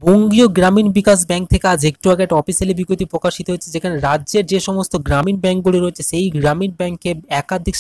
বঙ্গীয় গ্রামীণ বিকাশ bank থেকে আজ একটু আগে একটা অফিসিয়ালি বিজ্ঞপ্তি প্রকাশিত হয়েছে, যেখানে রাজ্যের যে সমস্ত গ্রামীণ ব্যাংকগুলি রয়েছে সেই গ্রামীণ ব্যাংকে একাধিক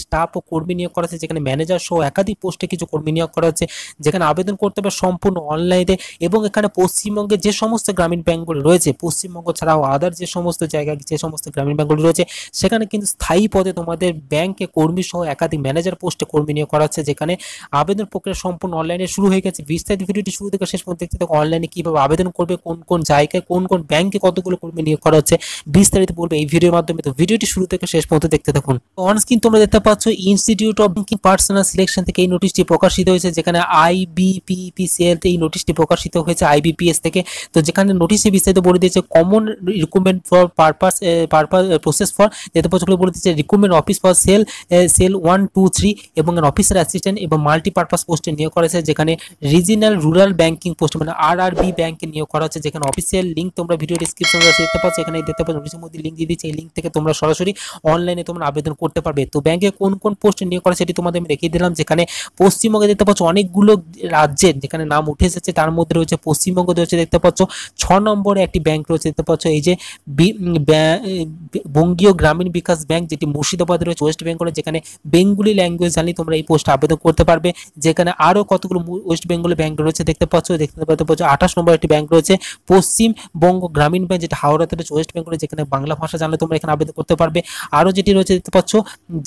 স্টাফ ও কর্মী নিয়োগ করা হচ্ছে, যেখানে ম্যানেজার সহ একাধিক পোস্টে কিছু কর্মী নিয়োগ করা হচ্ছে, যেখানে আবেদন করতে হবে সম্পূর্ণ অনলাইনে। এবং এখানে পশ্চিমবঙ্গের যে সমস্ত গ্রামীণ ব্যাংকগুলি রয়েছে, পশ্চিমবঙ্গ ছাড়াও আদার যে সমস্ত জায়গায় যে সমস্ত গ্রামীণ ব্যাংকগুলি রয়েছে, সেখানে কিন্তু স্থায়ী পদে তোমাদের ব্যাংকে কর্মী সহ একাধিক ম্যানেজার পোস্টে কর্মী নিয়োগ করা হচ্ছে, যেখানে আবেদন প্রক্রিয়া সম্পূর্ণ অনলাইনে শুরু হয়ে গেছে। বিস্তারিত ভিডিওটি শুরু থেকে শেষ পর্যন্ত দেখতে থাকো। অনলাইনে কিভাবে আবেদন করবে, কোন কোন জায়গায় কোন কোন ব্যাংকে কতগুলো কর্মী নিয়োগ করা হচ্ছে, বিস্তারিত বলবে এই ভিডিওর মাধ্যমে। তো ভিডিওটি শুরু থেকে শেষ পর্যন্ত দেখতে থাকুন। অন স্ক্রিন তোমরা দেখতে পাচ্ছ institute of banking personal selection থেকে এই নোটিশটি প্রকাশিত হয়েছে, যেখানে আইবিপিপিসিএল তে এই নোটিশটি প্রকাশিত হয়েছে আইবিপিএস থেকে। তো যেখানে নোটিশে বিস্তারিত বলে দিয়েছে common recruitment for purpose process for, দেখতে পাচ্ছ বলে দিয়েছে রিক্রুটমেন্ট অফিস ফর সেল 1, 2, 3 এবং অফিসার অ্যাসিস্ট্যান্ট এবং মাল্টিপারপাস পোস্টে নিয়োগ করা হয়েছে, যেখানে রিজিনাল রুরাল ব্যাংকিং পোস্ট মানে আরআরবি ব্যাংকে নিয়োগ করা হচ্ছে। যেখানে অফিসিয়াল লিঙ্ক তোমরা ভিডিও ডিসক্রিপশনে দেখতে পাচ্ছ, এখানে দেখতে পাচ্ছ নোটিশের মধ্যে লিঙ্ক দিয়ে দিচ্ছে। এই লিঙ্ক থেকে তোমরা সরাসরি অনলাইনে তোমরা আবেদন করতে পারবে। তো ব্যাংকে কোন কোন পোস্টে নিয়োগ করা সেটি তোমাদের আমি দেখিয়ে দিলাম। যেখানে পশ্চিমবঙ্গে দেখতে পাচ্ছ অনেকগুলো রাজ্যের যেখানে নাম উঠে এসেছে, তার মধ্যে রয়েছে পশ্চিমবঙ্গ রয়েছে, দেখতে পাচ্ছ 6 নম্বরে একটি ব্যাংক রয়েছে, দেখতে পাচ্ছ এই যে বঙ্গীয় গ্রামীণ বিকাশ ব্যাংক, যেটি মুর্শিদাবাদে রয়েছে ওয়েস্ট বেঙ্গলে, যেখানে বেঙ্গলি ল্যাঙ্গুয়েজ জানলে তোমরা এই পোস্টে আবেদন করতে পারবে। যেখানে আরো কতগুলো ওয়েস্ট বেঙ্গলে ব্যাংক রয়েছে, দেখতে পাচ্ছ 28 নম্বর একটি ব্যাংক রয়েছে পশ্চিমবঙ্গ গ্রামীণ ব্যাংক, যেটা হাওড়াতে রয়েছে ওয়েস্ট বেঙ্গলে, যেখানে বাংলা ভাষা জানলে তোমরা এখানে আবেদন করতে পারবে। আরো যেটি রয়েছে দেখতে পাচ্ছ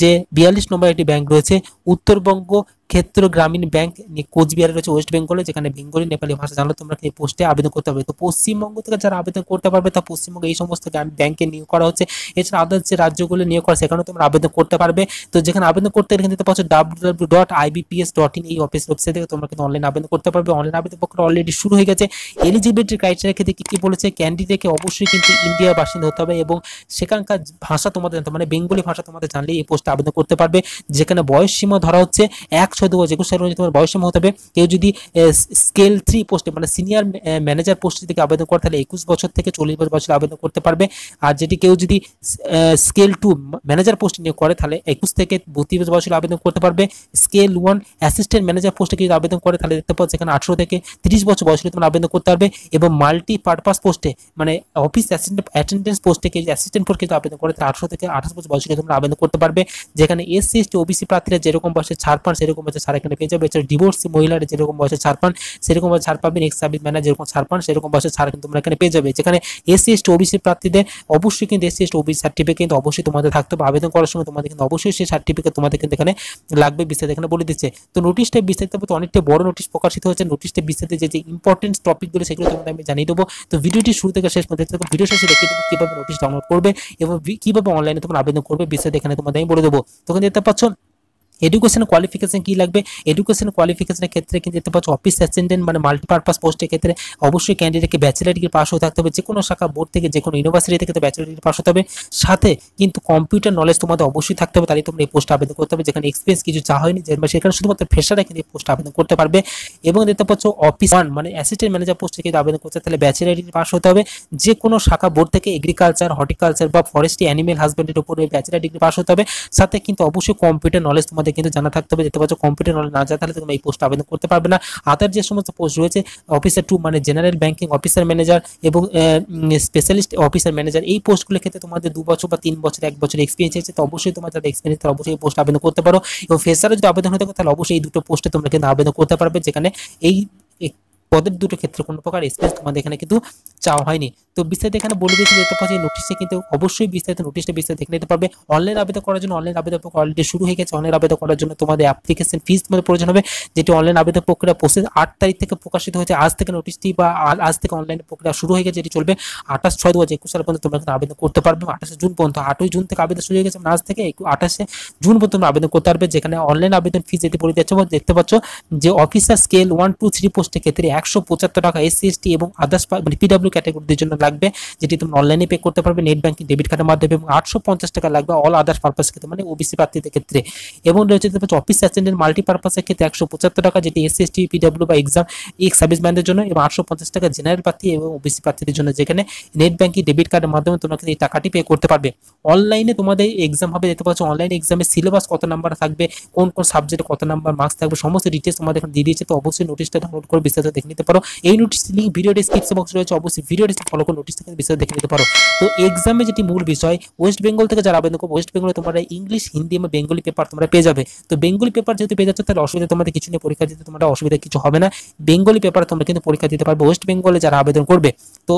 যে 42 নম্বর একটি ব্যাংক রয়েছে উত্তরবঙ্গ ক্ষেত্র গ্রামীণ ব্যাংক কোচবিহারে রয়েছে ওয়েস্ট বেঙ্গলে, যেখানে বেঙ্গলি নেপালি ভাষা জানলে তোমরা এই পোস্টে আবেদন করতে পারবে। তো পশ্চিমবঙ্গ থেকে যারা আবেদন করতে পারবে তা পশ্চিমবঙ্গে এই সমস্ত ব্যাংকে নিয়োগ করা হচ্ছে। এছাড়া আদার্স যে রাজ্যগুলো নিয়োগ করা সেখানেও তোমরা আবেদন করতে পারবে। তো যেখানে আবেদন করতে এখানে দেখতে পাচ্ছ www.ibps.in এই ওয়েবসাইট থেকে তোমরা কিন্তু অনলাইন আবেদন করতে পারবে। অনলাইন আবেদন প্রক্রিয়া অলরেডি শুরু হয়ে গেছে। এলিজিবিলিটি ক্রাইটেরিয়া ক্ষেত্রে কি বলেছে, ক্যান্ডিডেটকে অবশ্যই কিন্তু ইন্ডিয়ার বাসিন্দা হতে হবে এবং সেখানকার ভাষা তোমাদের জানতে মানে বেঙ্গলি ভাষা তোমাদের জানলে এই পোস্টে আবেদন করতে পারবে। যেখানে বয়স সীমা ধরা হচ্ছে 1/6/2021 সালের মধ্যে তোমার বয়স সীমা হতে হবে। কেউ যদি স্কেল 3 পোস্টে মানে সিনিয়র ম্যানেজার পোস্টে থেকে আবেদন করে তাহলে 21 বছর থেকে 40 বছর আবেদন করতে পারবে। আর যেটি কেউ যদি স্কেল 2 ম্যানেজার পোস্টে নিয়োগ করে তাহলে 21 থেকে 32 বছর আবেদন করতে পারবে। স্কেল 1 অ্যাসিস্ট্যান্ট ম্যানেজার পোস্টে যদি আবেদন করে তাহলে দেখতে পাচ্ছ এখানে 18 থেকে 30 বছর বয়সে তোমরা আবেদন করতে পারবে। এবং মাল্টিপারপাস পোস্টে মানে অফিস অ্যাটেন্ডেন্স পোস্টে কেউ অ্যাসিস্ট্যান্ট পোস্টে কিন্তু আবেদন করে তাহলে 18 থেকে 28 বছর বয়সে তোমরা আবেদন করতে পারবে। যেখানে এসসি এসটি ওবিসি প্রার্থীরা যেরকম বয়সে ছাড় পান সেরকম বয়সে ছাড় এখানে পেয়ে যাবে। এছাড়া ডিভোর্সি মহিলারা যেরকম বয়সে ছাড় পান সেরকম বয়সে ছাড় পাবেন। এক্স সার্ভিস ম্যান যেরকম ছাড় পান সেরকম বয়সে ছাড় কিন্তু তোমরা এখানে পেয়ে যাবে। যেখানে এসসি এসটি ওবিসি প্রার্থীদের অবশ্যই কিন্তু এসসি এসটি ওবিসি সার্টিফিকেট কিন্তু অবশ্যই তোমাদের থাকতে হবে। আবেদন করার সময় তোমাদের কিন্তু অবশ্যই সেই সার্টিফিকেট তোমাদের কিন্তু এখানে লাগবে, বিস্তারিত এখানে বলে দিচ্ছে। তো নোটিশটা বিস্তারিত অনেকটা বড় নোটিশ প্রকাশিত হয়েছে। নোটিশটা বিস্তারিত যে ইম্পর্টেন্ট টপিকগুলো সেগুলো তোমাদের আমি জানিয়ে দেবো। তো ভিডিওটি শুরু থেকে শেষ পর্যন্ত দেখতে, ভিডিও শেষে দেখিয়ে দেবো কিভাবে নোটিশ ডাউনলোড করবে এবং কিভাবে অনলাইনে তোমরা আবেদন করবে, বিস্তারিত এখানে তোমাদের আমি বলে দেবো। তখন দেখতে পাচ্ছ এডুকেশন কোয়ালিফিকেশন কি লাগবে। এডুকেশন কোয়ালিফিকেশনের ক্ষেত্রে কিন্তু দেখতে পাচ্ছ অফিস অ্যাসিস্ট্যান্ট মানে মাল্টিপারপাস পোস্টের ক্ষেত্রে অবশ্যই ক্যান্ডিডেটকে ব্যাচেলার ডিগ্রি পাস হতে থাকতে হবে। যে কোনো শাখা বোর্ড থেকে যে কোনো ইউনিভার্সিটি থেকে ব্যাচেলার ডিগ্রি পাস হতে হবে। সাথে কিন্তু কম্পিউটার নলেজ তোমাদের অবশ্যই থাকতে হবে, তাহলে তোমরা এই পোস্টে আবেদন করতে হবে। যেখানে এক্সপিরিয়েন্স কিছু চাওয়া হয়নি, সেখানে শুধুমাত্র ফ্রেশাররা কিন্তু এই পোস্টে আবেদন করতে পারবে। এবং দেখতে পাচ্ছ অফিস 1 মানে অ্যাসিস্ট্যান্ট ম্যানেজার পোস্টে কিন্তু আবেদন করতে তাহলে ব্যাচেলার ডিগ্রি পাস হতে হবে। যে কোনো শাখা বোর্ড থেকে এগ্রিকালচার, হর্টিকালচার বা ফরেস্ট্রি, অ্যানিমেল হাজবেন্ডের উপরে ব্যাচেলার ডিগ্রি পাস হতে হবে। সাথে কিন্তু অবশ্যই কম্পিউটার নলেজ তোমাদের কিন্তু জানা থাকতে হবে। দেখতে পাচ্ছ কম্পিউটার নলেজ না জানা তাহলে তোমরা এই পোস্টে আবেদন করতে পারবে না। আদার যে সমস্ত পোস্ট রয়েছে অফিসার 2 মানে জেনারেল ব্যাংকিং অফিসার ম্যানেজার এবং স্পেশালিস্ট অফিসার ম্যানেজার এই পোস্টগুলোর ক্ষেত্রে তোমাদের 2 বছর বা 3 বছর 1 বছর এক্সপিরিয়েন্স আছে। তো অবশ্যই তোমার যাদের এক্সপিরিয়েন্স তারা অবশ্যই এই পোস্টে আবেদন করতে পারো। এবং ফ্রেশারে যদি আবেদন হতে থাকে তাহলে অবশ্যই এই দুটো পোস্টে তোমরা কিন্তু আবেদন করতে পারবে। যেখানে এই পদের দুটো ক্ষেত্রে কোনো প্রকার এক্সপিরিয়েন্স তোমাদের এখানে কিন্তু চাওয়া হয়নি। তো বিস্তারিত এখানে বলে দিয়েছি, দেখতে পাচ্ছি নোটিশে কিন্তু অবশ্যই নোটিশটা বিস্তারিত দেখে নিতে পারবে। অনলাইন আবেদন করার জন্য অনলাইন আবেদন প্রক্রিয়া অলরেডি শুরু হয়ে গেছে। অনলাইন আবেদন করার জন্য তোমাদের অ্যাপ্লিকেশন ফিস তোমাদের প্রয়োজন হবে, যেটি অনলাইন আবেদন প্রক্রিয়া প্রসেস 8 তারিখ থেকে প্রকাশিত হয়েছে। আজ থেকে নোটিশটি বা আজ থেকে অনলাইন প্রক্রিয়া শুরু হয়ে গেছে, যেটি চলবে 28/6/2021 সাল পর্যন্ত তোমরা কিন্তু আবেদন করতে পারবে। 28 জুন পর্যন্ত, 8 জুন থেকে আবেদন শুরু হয়ে গেছে, আজ থেকে 28 জুন পর্যন্ত তোমরা আবেদন করতে পারবে। যেখানে অনলাইন আবেদন ফিস যেটি বলে দিচ্ছে দেখতে পাচ্ছ যে অফিসার স্কেল 1, 2, 3 পোস্টের ক্ষেত্রে 175 টাকা, এসসি এসটি এবং আদার্স মানে পিডব্লিউ ক্যাটাগরির জন্য লাগবে, যেটি তুমি অনলাইনে পে করতে পারবে নেট ব্যাংকিং ডেবিট কার্ডের মাধ্যমে, এবং 850 টাকা লাগবে অল আদার্স পারপাস ক্ষেত্রে, মানে ওবিসি প্রার্থীদের ক্ষেত্রে। এবং রয়েছে অফিস অ্যাসিস্ট্যান্ট মাল্টিপারপাসের ক্ষেত্রে 175 টাকা, যেটি এসসি এসটি পিডব্লিউ বা এক্সাম এক্স সার্ভিসম্যানদের জন্য, এবং 850 টাকা জেনারেল প্রার্থী এবং ওবিসি প্রার্থীদের জন্য, যেখানে নেট ব্যাংকিং ডেবিট কার্ডের মাধ্যমে তোমরা এই টাকাটি পে করতে পারবে। অনলাইনে তোমাদের এক্সাম হবে, দেখতে পাচ্ছ অনলাইন এক্সামের সিলেবাস কত নাম্বার থাকবে, কোন কোন সাবজেক্টে কত নাম্বার মার্কস থাকবে, সমস্ত ডিটেলস তোমাদের এখানে দিয়ে দিয়েছে। তো অবশ্যই নোটিশটা ডাউনলোড করে বিস্তারিত দেখে নিতে পারো। এই নোটিশ লিঙ্ক ভিডিও ডেসক্রিপশন বক্সে রয়েছে, অবশ্যই ভিডিও ডেসক্রিপশন ফলো করে নোটিশটা বিস্তারিত দেখে নিতে পারো। তো এক্সামে যেটি মূল বিষয়, ওয়েস্ট বেঙ্গল থেকে যারা আবেদন করবে, ওয়েস্ট বেঙ্গলে তোমরা ইংলিশ, হিন্দি এবং বেঙ্গলি পেপার তোমরা পেয়ে যাবে। তো বেঙ্গলি পেপার যেহেতু পেয়ে যাচ্ছ, তাহলে অসুবিধা তোমাদের কিছু নেই, পরীক্ষা দিতে তোমরা অসুবিধা কিছু হবে না। বেঙ্গলি পেপার তোমরা কিন্তু পরীক্ষা দিতে পারবে ওয়েস্ট বেঙ্গলে যারা আবেদন করবে। তো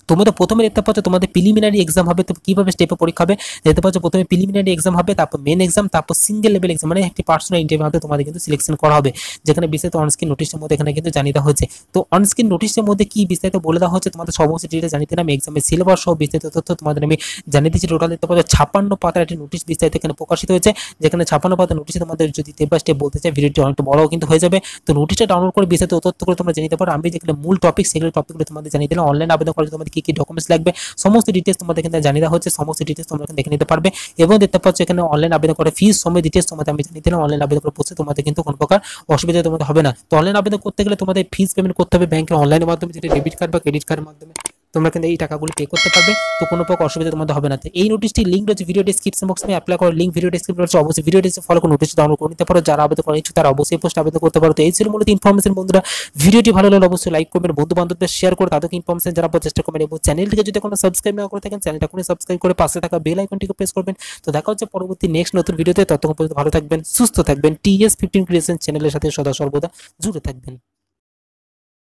তোমরা প্রথমে দেখতে পাচ্ছ তোমাদের প্রিলিমিনারি এক্সাম হবে। তো কিভাবে স্টেপে পরীক্ষা হবে দেখতে পাচ্ছ, প্রথমে প্রিলিমিনারি এক্সাম হবে, তারপর মেন এক্সাম, তারপর সিঙ্গেল লেভেল এক্সাম, মানে একটি পার্সোনাল ইন্টারভিউ হবে, তোমাদের কিন্তু সিলেকশন করা হবে, যেখানে বিস্তারিত অনস্ক্রিন নোটিশের মধ্যে এখানে কিন্তু জানিয়ে দেওয়া হয়েছে। তো অনস্ক্রিন নোটিশের মধ্যে কি বিস্তারিত বলে দেওয়া হচ্ছে, তোমাদের সমস্ত ডিটেইলস জানিয়ে দিলাম। এক্সামের সিলেবাস সহ বিস্তারিত তথ্য তোমাদের আমি জানিয়ে দিচ্ছি। টোটাল দেখতে পাচ্ছ 56 পাতার একটি নোটিশ বিস্তারিত এখানে প্রকাশিত হয়েছে, যেখানে 56 পাতার নোটিশে তোমাদের যদি স্টেপ বাই স্টেপ বলতে চাই, ভিডিওটি অনেকটা বড়ও কিন্তু হয়ে যাবে। তো নোটিশটা ডাউনলোড করে বিস্তারিত তথ্যগুলো তোমরা জেনে নিতে পারো। আমি যেগুলো মূল টপিক, সেগুলো টপিকগুলো তোমাদের জানিয়ে দিলাম। অনলাইন আবেদন করলে তোমাদের কি কি ডকুমেন্টস লাগবে, সমস্ত ডিটেলস তোমাদের এখানে জানিয়ে দেওয়া হচ্ছে, সমস্ত ডিটেলস তোমরা এখানে দেখে নিতে পারবে। এবং দেখতে পাচ্ছ এখানে অনলাইন আবেদন করে ফিস সময় ডিটেলস তোমাদের আমি জানিয়ে দিলাম। অনলাইন আবেদন করে পড়ছে তোমাদের কিন্তু কোনো প্রকার অসুবিধা তোমাদের হবে না। তো অনলাইন আবেদন করতে গেলে তোমাদের ফিস পেমেন্ট করতে হবে ব্যাংকের অনলাইনের মাধ্যমে, যেটা ডেবিট কার্ড বা ক্রেডিট কার্ডের মাধ্যমে তোমরা কিন্তু এই টাকাগুলি পে করতে পারবে। তো কোনো প্রকার অসুবিধা তোমাদের হবে না। তো এই নোটিশটি লিঙ্ক রয়েছে ভিডিও ডেসক্রিপশন বক্সে, আমি অ্যাপ্লাই করার লিঙ্ক ভিডিও ডেসক্রিপশন রয়েছে, অবশ্যই ভিডিও ডেসক্রিপশন ফলো করে নোটিশ ডাউনলোড করে নিতে পারো। যারা আবেদন করার ইচ্ছুক তারা অবশ্যই পোস্ট আবেদন করতে পারো। তো এই ছিল মূলত ইনফরমেশন বন্ধুরা। ভিডিওটি ভালো লাগলে অবশ্যই লাইক করবেন, বন্ধু বান্ধবদের শেয়ার করে তাদেরকে ইনফরমেশন জানার চেষ্টা করবেন, এবং চ্যানেলটিকে যদি কোনো সাবস্ক্রাইব না করে থাকেন চ্যানেলটা কোনো সাবস্ক্রাইব করে পাশে থাকা বেল আইকনটিকে প্রেস করবেন। তো দেখা হচ্ছে পরবর্তী নেক্সট নতুন ভিডিওতে। ততক্ষণ পর্যন্ত ভালো থাকবেন, সুস্থ থাকবেন, TS15 ক্রিয়েশন চ্যানেলের সাথে সদা সর্বদা জুড়ে থাকবেন।